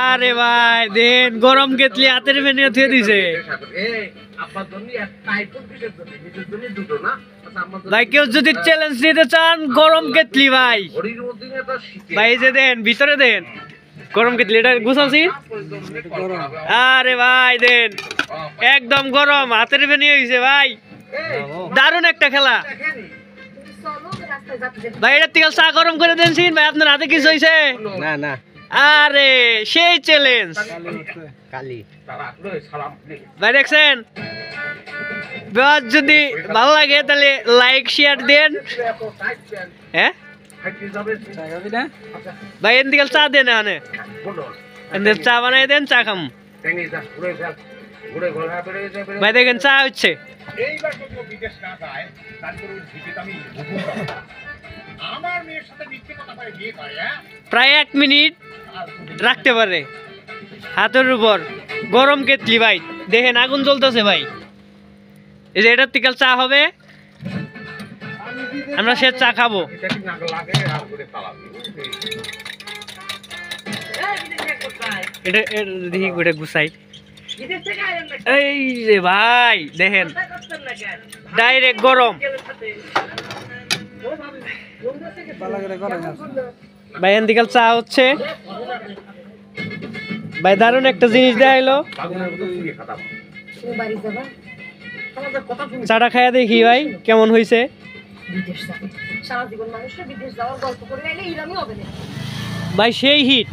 আরে ভাই দেন গরম কেতলি হাতের ভেনিয়ে থুয়ে দিছে ভাই। কেউ যদি চ্যালেঞ্জ নিতে চান গরম কেতলি ভাই, ভাই যে দেন ভিতরে দেন গরম কেতলি, এটা গুছাছি। আরে ভাই দেন একদম গরম হাতের ভেনিয়ে হয়েছে ভাই, দারুণ একটা খেলা ভাই। এটা থেকে চা গরম করে দেন সিন ভাই, আপনার হাতে কিছু হয়েছে না? না আরে সেই চ্যালেঞ্জ ভাই দেখছেন। যদি ভালো লাগে তাহলে লাইক শেয়ার দেন। হ্যাঁ ভাই এদিকে চা দেন, এনে চা বানাই দেন, চা খাম ভাই। দেখেন চা হচ্ছে প্রায় 1 মিনিট রাখতে পারে হাতের উপর গরম কেতলি ভাই। দেখেন আগুন জ্বলতেছে ভাই, এই যে এটার থেকে চা হবে, আমরা সে চা খাবো। এটা দেখি গোটা গুছাই। এই যে ভাই দেখেন ডাইরেক্ট গরম ভাই। এদিকে চা হচ্ছে ভাই, দারুণ একটা জিনিস দেয়া হলো। চাটা খাইয়া দেখি ভাই কেমন হয়েছে। ভাই সেই হিট।